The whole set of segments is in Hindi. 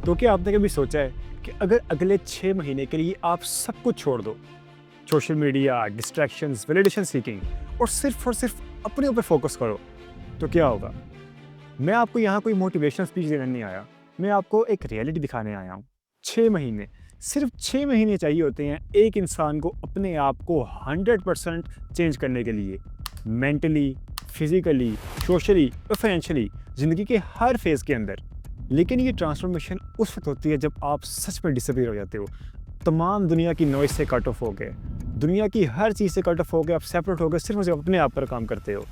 तो क्या आपने कभी सोचा है कि अगर अगले 6 महीने के लिए आप सब कुछ छोड़ दो, social media, distractions, validation seeking और सिर्फ अपने ऊपर फोकस करो, तो क्या होगा? मैं आपको यहाँ कोई मोटिवेशनल स्पीच देने नहीं आया, मैं आपको एक रियलिटी दिखाने आया हूँ। 6 महीने, सिर्फ 6 महीने चाहिए होते हैं एक इंसान को अपने आप को 100% चेंज करने के लिए। मेंटली, फिज़िकली, सोशली और फाइनेंशियली, ज़िंदगी के हर फेज़ के अंदर। लेकिन ये ट्रांसफॉर्मेशन उस वक़्त होती है जब आप सच में डिसअपीयर हो जाते हो। तमाम दुनिया की नॉइज़ से कट ऑफ हो गए, दुनिया की हर चीज़ से कट ऑफ हो गए, आप सेपरेट हो गए, सिर्फ़ और सिर्फ अपने आप पर काम करते हो।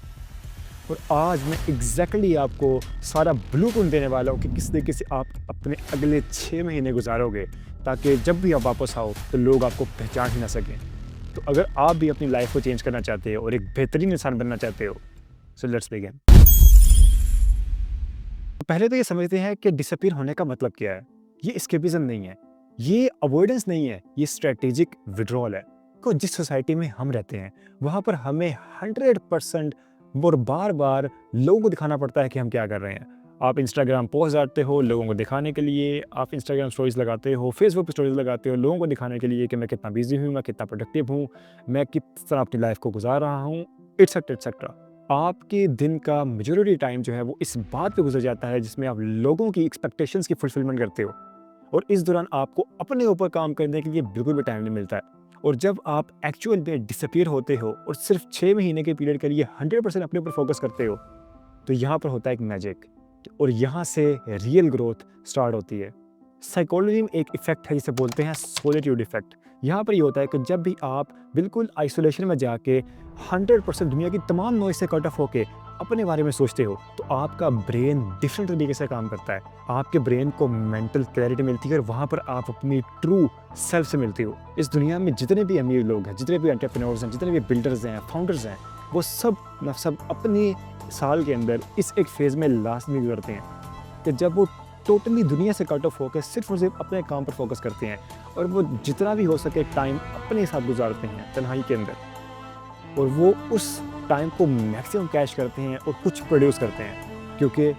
और आज मैं एग्जैक्टली आपको सारा ब्लूप्रिंट देने वाला हूँ कि किस तरीके से आप अपने अगले 6 महीने गुजारोगे, ताकि जब भी आप वापस आओ तो लोग आपको पहचान ही ना सकें। तो अगर आप भी अपनी लाइफ को चेंज करना चाहते हो और एक बेहतरीन इंसान बनना चाहते हो, सो लेट्स बिगिन। पहले तो ये समझते हैं कि डिसअपीयर होने का मतलब क्या है। ये एस्केपिज्म नहीं है, ये अवॉइडेंस नहीं है, ये स्ट्रेटेजिक विड्रॉल है। को जिस सोसाइटी में हम रहते हैं वहाँ पर हमें 100% और बार-बार लोगों को दिखाना पड़ता है कि हम क्या कर रहे हैं। आप इंस्टाग्राम पोस्ट डालते हो लोगों को दिखाने के लिए, आप इंस्टाग्राम स्टोरीज़ लगाते हो, फेसबुक पे स्टोरीज़ लगाते हो लोगों को दिखाने के लिए कि मैं कितना बिज़ी हूँ, मैं कितना प्रोडक्टिव हूँ, मैं किस तरह अपनी लाइफ को गुजार रहा हूँ, एटसेट्रा एटसेट्रा। आपके दिन का मेजॉरिटी टाइम जो है वो इस बात पे गुजर जाता है जिसमें आप लोगों की एक्सपेक्टेशंस की फुलफिलमेंट करते हो, और इस दौरान आपको अपने ऊपर काम करने के लिए बिल्कुल भी टाइम नहीं मिलता है। और जब आप एक्चुअल में डिसअपीयर होते हो और सिर्फ 6 महीने के पीरियड के लिए 100% अपने ऊपर फोकस करते हो, तो यहाँ पर होता है एक मैजिक, और यहाँ से रियल ग्रोथ स्टार्ट होती है। साइकोलॉजी में एक इफेक्ट है जिसे बोलते हैं सॉलिट्यूड इफेक्ट। यहाँ पर ये होता है कि जब भी आप बिल्कुल आइसोलेशन में जाके 100% दुनिया की तमाम नॉइज़ से कट ऑफ होके अपने बारे में सोचते हो, तो आपका ब्रेन डिफरेंट तरीके से काम करता है। आपके ब्रेन को मेंटल क्लैरिटी मिलती है और वहाँ पर आप अपनी ट्रू सेल्फ से मिलते हो। इस दुनिया में जितने भी अमीर लोग हैं, जितने भी एंटरप्रेन्योर्स हैं, जितने भी बिल्डर्स हैं, फाउंडर्स हैं, वो सब अपनी साल के अंदर इस एक फेज़ में लाजमी गुजरते हैं कि जब वो टोटली दुनिया से कट ऑफ होकर सिर्फ और सिर्फ अपने काम पर फोकस करते हैं, और वो जितना भी हो सके टाइम अपने साथ गुजारते हैं तन्हाई के अंदर, और वो उस टाइम को मैक्सिमम कैश करते हैं और कुछ प्रोड्यूस करते हैं। क्योंकि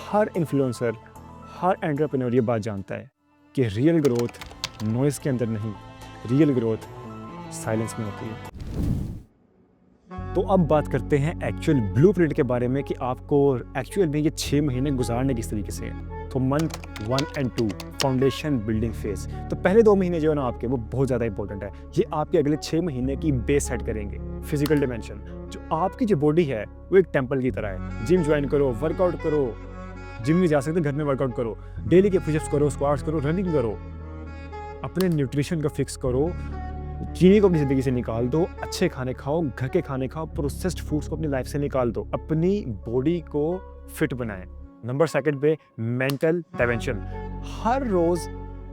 हर इन्फ्लुएंसर, हर एंटरप्रेन्योर ये बात जानता है कि रियल ग्रोथ नॉइज़ के अंदर नहीं, रियल ग्रोथ साइलेंस में होती है। तो अब बात करते हैं एक्चुअल ब्लूप्रिंट के बारे में कि आपको एक्चुअल में ये 6 महीने गुजारने किस तरीके से है। तो month 1 and 2 foundation building phase. तो पहले 2 महीने जो है ना आपके, वो बहुत ज़्यादा इंपॉर्टेंट है। ये आपके अगले 6 महीने की बेस सेट करेंगे। फिजिकल डिमेंशन, जो आपकी जो बॉडी है वो एक टेम्पल की तरह है। जिम ज्वाइन करो, वर्कआउट करो, जिम में जा सकते घर में वर्कआउट करो, डेली के पुशअप्स करो, स्क्वाट्स करो, रनिंग करो, अपने न्यूट्रिशन को फिक्स करो, चीनी को अपनी ज़िंदगी से निकाल दो, अच्छे खाने खाओ, घर के खाने खाओ, प्रोसेस्ड फूड्स को अपनी लाइफ से निकाल दो, अपनी बॉडी को फिट बनाएं। नंबर 2 पे मेंटल डायमेंशन, हर रोज़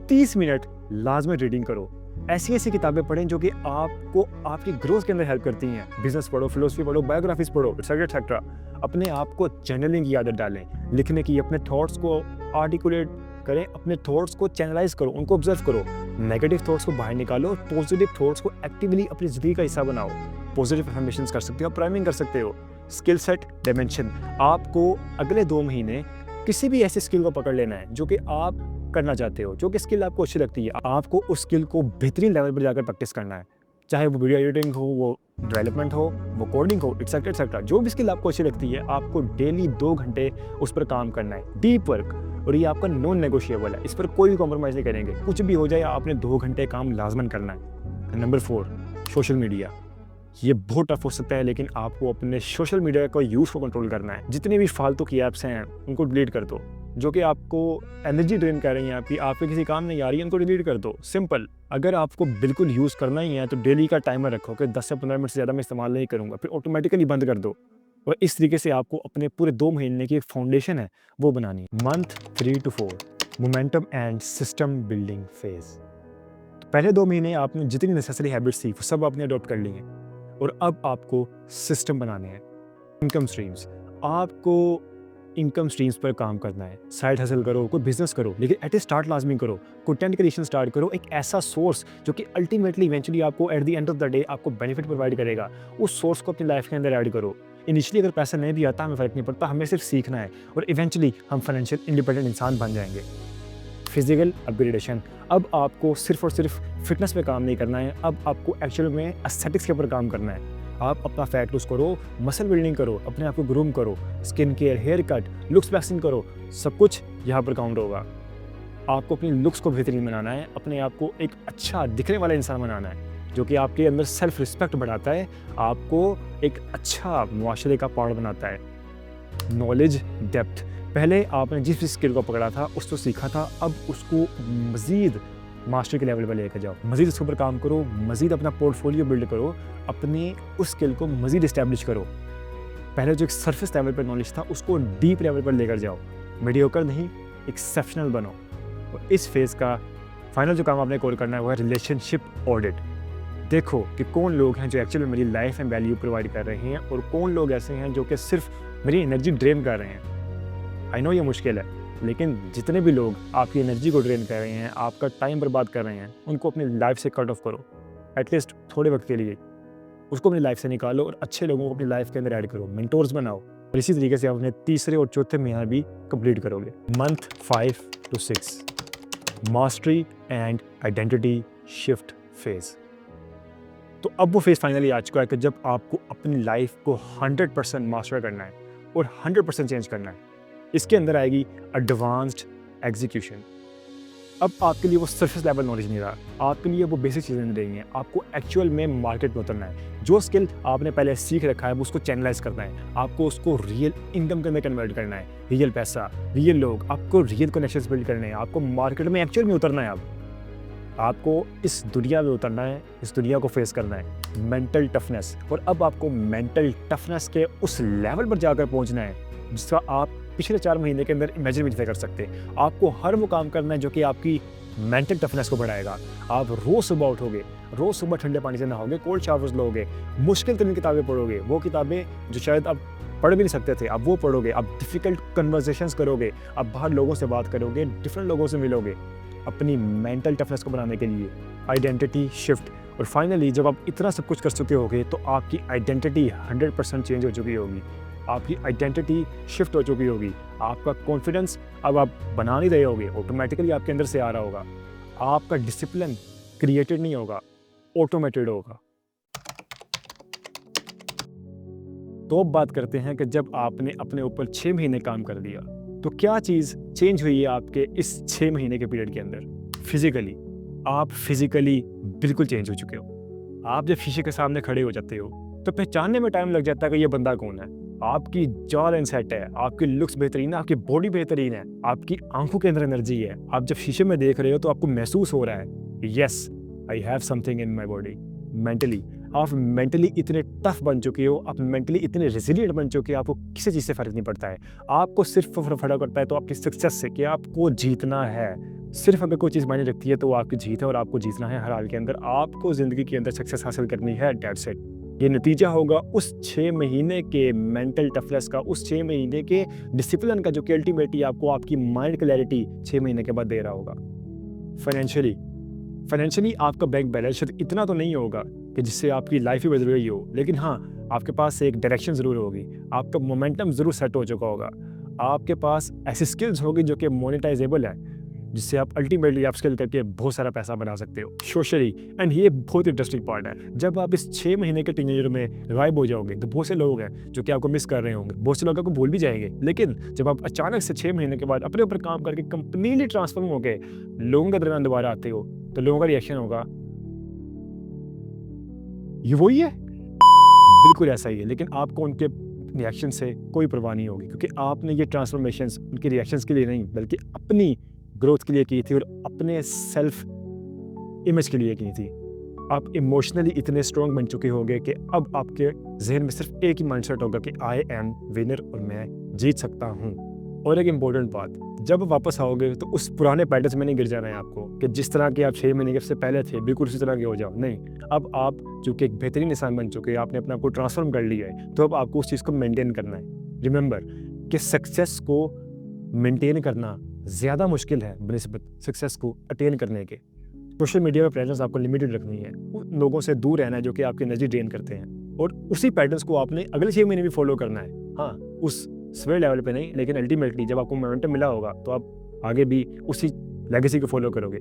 30 मिनट लाजमी रीडिंग करो। ऐसी किताबें पढ़ें जो कि आपको आपकी ग्रोथ के अंदर हेल्प करती हैं। बिजनेस पढ़ो, फिलोसफी पढ़ो, बायोग्राफीज पढ़ो, एक्सेट्रा। अपने आप को जर्नलिंग की आदत डालें, लिखने की, अपने थॉट्स को आर्टिकुलेट करें, अपने थॉट्स को चैनलाइज करो, उनको ऑब्जर्व करो, नेगेटिव थॉट्स को बाहर निकालो और पॉजिटिव थॉट्स को एक्टिवली अपनी ज़िंदगी का हिस्सा बनाओ। पॉजिटिव अफर्मेशंस कर सकते हो, प्राइमिंग कर सकते हो। स्किल सेट डायमेंशन, आपको अगले 2 महीने किसी भी ऐसे स्किल को पकड़ लेना है जो कि आप करना चाहते हो, जो कि स्किल आपको अच्छी लगती है। आपको उस स्किल को बेहतरीन लेवल पर जाकर प्रैक्टिस करना है, चाहे वो वीडियो एडिटिंग हो, वो डेवलपमेंट हो, वो कोडिंग हो, एक्सेट्रा। जो भी स्किल आपको अच्छी लगती है, आपको डेली 2 घंटे उस पर काम करना है, डीप वर्क। और ये आपका नॉन नेगोशिएबल है, इस पर कोई भी कॉम्प्रोमाइज़ नहीं करेंगे। कुछ भी हो जाए, आपने 2 घंटे काम लाजमन करना है। नंबर 4 सोशल मीडिया, ये बहुत टफ हो सकता है, लेकिन आपको अपने सोशल मीडिया का यूज़ को कंट्रोल करना है। जितनी भी फालतू की ऐप्स हैं उनको डिलीट कर दो, जो कि आपको एनर्जी ड्रेन कर रही हैं, आपके किसी काम नहीं आ रही है, उनको डिलीट कर दो। सिंपल। अगर आपको बिल्कुल यूज़ करना ही है तो डेली का टाइमर रखो कि 10 से 15 मिनट से ज़्यादा मैं इस्तेमाल नहीं करूँगा, फिर ऑटोमेटिकली बंद कर दो। और इस तरीके से आपको अपने पूरे 2 महीने की फाउंडेशन है वो बनानी है। Month 3 to 4 momentum and system building phase. तो पहले 2 महीने आपने जितनी नेसेसरी हैबिट्स थी वो सब आपने अडॉप्ट कर ली हैं, और अब आपको सिस्टम बनाने हैं। इनकम स्ट्रीम्स, आपको इनकम स्ट्रीम्स पर काम करना है। साइड हसल करो, कोई बिजनेस करो, लेकिन एट ए स्टार्ट लाजमी करो। कंटेंट क्रिएशन स्टार्ट करो, एक ऐसा सोर्स जो कि अल्टीमेटली इवेंचुअली आपको at the end of the day आपको बेनिफिट प्रोवाइड करेगा। उस सोर्स को अपनी लाइफ के अंदर ऐड करो। इनिशियली अगर पैसा नहीं भी आता, हमें फ़र्क नहीं पड़ता, हमें सिर्फ सीखना है, और इवेंचुअली हम फाइनेंशियल इंडिपेंडेंट इंसान बन जाएंगे। Physical upgradation. अब आपको सिर्फ और सिर्फ फिटनेस पे काम नहीं करना है, अब आपको एक्चुअल में एस्थेटिक्स के ऊपर काम करना है। आप अपना फैट लूज करो, मसल बिल्डिंग करो, अपने आप को ग्रूम करो, skin care, haircut, looks waxing करो, सब कुछ यहाँ पर काउंट होगा। आपको अपनी लुक्स को बेहतरीन बनाना है, अपने आप को एक अच्छा दिखने वाला इंसान बनाना है, जो कि आपके अंदर सेल्फ रिस्पेक्ट बढ़ाता है, आपको एक अच्छा मुआशरे का पार्ट बनाता है। नॉलेज डेप्थ, पहले आपने जिस भी स्किल को पकड़ा था, उसको सीखा था, अब उसको मज़ीद मास्टर के लेवल पर लेकर जाओ, मज़ीद उसके ऊपर काम करो, मज़ीद अपना पोर्टफोलियो बिल्ड करो, अपने उस स्किल को मज़ीद इस्टेब्लिश करो। पहले जो एक सरफेस लेवल पर नॉलेज था, उसको डीप लेवल पर लेकर जाओ, मीडियोकर नहीं, एक्सेप्शनल बनो। और इस फेज़ का फाइनल जो काम आपने कोर करना है वो है रिलेशनशिप ऑडिट। देखो कि कौन लोग हैं जो एक्चुअली मेरी लाइफ में वैल्यू प्रोवाइड कर रहे हैं और कौन लोग ऐसे हैं जो कि सिर्फ मेरी एनर्जी ड्रेन कर रहे हैं। आई नो ये मुश्किल है, लेकिन जितने भी लोग आपकी एनर्जी को ड्रेन कर रहे हैं, आपका टाइम बर्बाद कर रहे हैं, उनको अपनी लाइफ से कट ऑफ करो, एटलीस्ट थोड़े वक्त के लिए उसको अपनी लाइफ से निकालो और अच्छे लोगों को अपनी लाइफ के अंदर ऐड करो, मेंटोर्स बनाओ। और इसी तरीके से आप अपने तीसरे और चौथे महीना भी कंप्लीट करोगे। Month 5 to 6 mastery and identity shift phase. तो अब वो फेज फाइनली आ चुका है कि जब आपको अपनी लाइफ को 100% मास्टर करना है और 100% चेंज करना है। इसके अंदर आएगी एडवांस्ड एग्जीक्यूशन। अब आपके लिए वो सरफेस लेवल नॉलेज नहीं रहा, आपके लिए वो बेसिक चीज़ें नहीं रही हैं, आपको एक्चुअल में मार्केट में उतरना है। जो स्किल आपने पहले सीख रखा है वो उसको चैनलाइज करना है, आपको उसको रियल इनकम के अंदर कन्वर्ट करना है, रियल पैसा, रियल लोग, आपको रियल कनेक्शंस बिल्ड करने हैं, आपको मार्केट में एक्चुअल में उतरना है। अब आपको इस दुनिया में उतरना है, इस दुनिया को फेस करना है, मेंटल टफनेस। और अब आपको मेंटल टफनेस के उस लेवल पर जाकर पहुंचना है जिसका आप पिछले 4 महीने के अंदर इमेजिन भी नहीं कर सकते। आपको हर वो काम करना है जो कि आपकी मेंटल टफनेस को बढ़ाएगा। आप रोज़ सुबह उठोगे, रोज़ सुबह ठंडे पानी से नहाओगे, कोल्ड शावर्स लोगे, मुश्किल तरीन किताबें पढ़ोगे, वो किताबें जो शायद आप पढ़ भी नहीं सकते थे, अब वो पढ़ोगे, आप डिफ़िकल्ट कन्वर्सेशंस करोगे, आप बाहर लोगों से बात करोगे, डिफरेंट लोगों से मिलोगे अपनी मेंटल टफनेस को बढ़ाने के लिए। Identity shift. और फाइनली जब आप इतना सब कुछ कर चुके होगे तो आपकी आइडेंटिटी 100% चेंज हो चुकी होगी, आपकी आइडेंटिटी शिफ्ट हो चुकी होगी, आपका कॉन्फिडेंस अब आप बना नहीं रहे होगे, ऑटोमेटिकली आपके अंदर से आ रहा होगा, आपका डिसिप्लिन क्रिएटेड नहीं होगा, ऑटोमेटेड होगा। तो अब बात करते हैं कि जब आपने अपने ऊपर 6 महीने काम कर लिया तो क्या चीज़ चेंज हुई है आपके इस 6 महीने के पीरियड के अंदर। फिजिकली आप फिजिकली बिल्कुल चेंज हो चुके हो। आप जब शीशे के सामने खड़े हो जाते हो तो पहचानने में टाइम लग जाता है कि ये बंदा कौन है। आपकी जॉ लाइन सेट है, आपकी लुक्स बेहतरीन है, आपकी बॉडी बेहतरीन है, आपकी आंखों के अंदर एनर्जी है। आप जब शीशे में देख रहे हो तो आपको महसूस हो रहा है yes I have something in my body. Mentally आप मेंटली इतने टफ बन चुके हो, आप मेंटली इतने रेजिलिएंट बन चुके हो, आपको किसी चीज़ से फ़र्क नहीं पड़ता है। आपको सिर्फ फ़र्क पड़ता है तो आपकी सक्सेस से कि आपको जीतना है। सिर्फ अगर कोई चीज़ मायने रखती है तो वो आपकी जीत है और आपको जीतना है हर हाल के अंदर। आपको ज़िंदगी के अंदर सक्सेस हासिल करनी है, दैट्स इट। ये नतीजा होगा उस 6 महीने के मेंटल टफनेस का, उस 6 महीने के डिसिप्लिन का, जो कि अल्टीमेटली आपको आपकी माइंड क्लैरिटी 6 महीने के बाद दे रहा होगा। फाइनेंशियली आपका बैंक बैलेंस शायद इतना तो नहीं होगा कि जिससे आपकी लाइफ ही बदल गई हो, लेकिन हाँ आपके पास एक डायरेक्शन ज़रूर होगी, आपका मोमेंटम ज़रूर सेट हो चुका होगा, आपके पास ऐसी स्किल्स होगी जो कि मोनेटाइजेबल है, जिससे आप अल्टीमेटली आप स्किल करके बहुत सारा पैसा बना सकते हो सोशली। एंड ये बहुत इंटरेस्टिंग पार्ट है, जब आप इस 6 महीने के टीनेजर में गायब हो जाओगे तो बहुत से लोग हैं जो कि आपको मिस कर रहे होंगे, बहुत से लोग आपको भूल भी जाएंगे। लेकिन जब आप अचानक से 6 महीने के बाद अपने ऊपर काम करके कंप्लीटली ट्रांसफॉर्म हो गए लोगों के दरमियान दोबारा आते हो तो लोगों का रिएक्शन होगा ये वही है, बिल्कुल ऐसा ही है। लेकिन आपको उनके रिएक्शन से कोई परवाह नहीं होगी, क्योंकि आपने ये ट्रांसफॉर्मेशंस उनके रिएक्शंस के लिए नहीं बल्कि अपनी ग्रोथ के लिए की थी और अपने सेल्फ इमेज के लिए की थी। आप इमोशनली इतने स्ट्रॉन्ग बन चुके होंगे कि अब आपके जहन में सिर्फ एक ही माइंडसेट होगा कि आई एम विनर और मैं जीत सकता हूँ। और एक इम्पोर्टेंट बात, जब वापस आओगे तो उस पुराने पैटर्न में नहीं गिर जाना है आपको कि जिस तरह के आप 6 महीने से पहले थे बिल्कुल उसी तरह के हो जाओ। नहीं, अब आप चूँकि एक बेहतरीन इंसान बन चुके हैं, आपने अपने आप को ट्रांसफॉर्म कर लिया है, तो अब आपको उस चीज़ को मेंटेन करना है। रिमेंबर कि सक्सेस को मेंटेन करना ज़्यादा मुश्किल है बनिस्बत सक्सेस को अटेन करने के। सोशल मीडिया पर प्रेजेंस आपको लिमिटेड रखनी है, उन लोगों से दूर रहना है जो कि आपकी एनर्जी ड्रेन करते हैं, और उसी पैटर्न्स को आपने अगले 6 महीने भी फॉलो करना है। हाँ, उस स्वेयर लेवल पे नहीं, लेकिन अल्टीमेटली जब आपको मोमेंटम मिला होगा तो आप आगे भी उसी लेगेसी को फॉलो करोगे।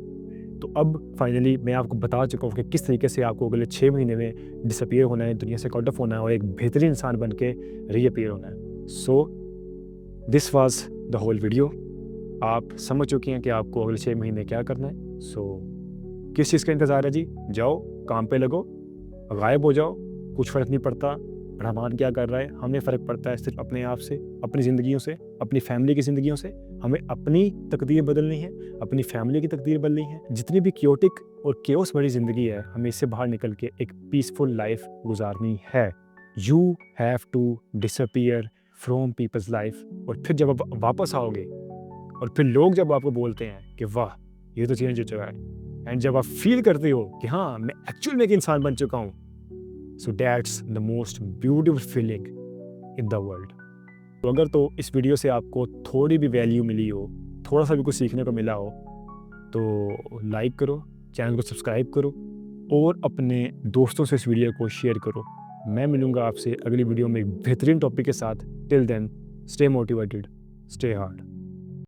तो अब फाइनली मैं आपको बता चुका हूँ कि किस तरीके से आपको अगले 6 महीने में डिसअपीयर होना है, दुनिया से कट ऑफ होना है और एक बेहतरीन इंसान बन के रीअपीयर होना है। So this was the whole video. आप समझ चुके हैं कि आपको अगले 6 महीने क्या करना है। सो किस चीज़ का इंतज़ार है जी? जाओ, काम पे लगो, गायब हो जाओ, कुछ फ़र्क नहीं पड़ता रहमान क्या कर रहा है। हमें फ़र्क पड़ता है सिर्फ अपने आप से, अपनी ज़िंदगियों से, अपनी फैमिली की ज़िंदगियों से। हमें अपनी तकदीर बदलनी है, अपनी फैमिली की तकदीर बदलनी है। जितनी भी क्योटिक और केओस भरी ज़िंदगी है, हमें इससे बाहर निकल के एक पीसफुल लाइफ गुजारनी है। You have to disappear from people's life. और फिर जब आप वापस आओगे और फिर लोग जब आपको बोलते हैं कि वाह ये तो चेंज हो चुका है, एंड जब आप फील करते हो कि हाँ मैं एक्चुअल में एक इंसान बन चुका हूँ, so that's the most beautiful feeling in the world. तो अगर तो इस वीडियो से आपको थोड़ी भी वैल्यू मिली हो, थोड़ा सा भी कुछ सीखने को मिला हो, तो लाइक करो, चैनल को सब्सक्राइब करो और अपने दोस्तों से इस वीडियो को शेयर करो। मैं मिलूँगा आपसे अगली वीडियो में एक बेहतरीन टॉपिक के साथ। Till then stay motivated, stay hard.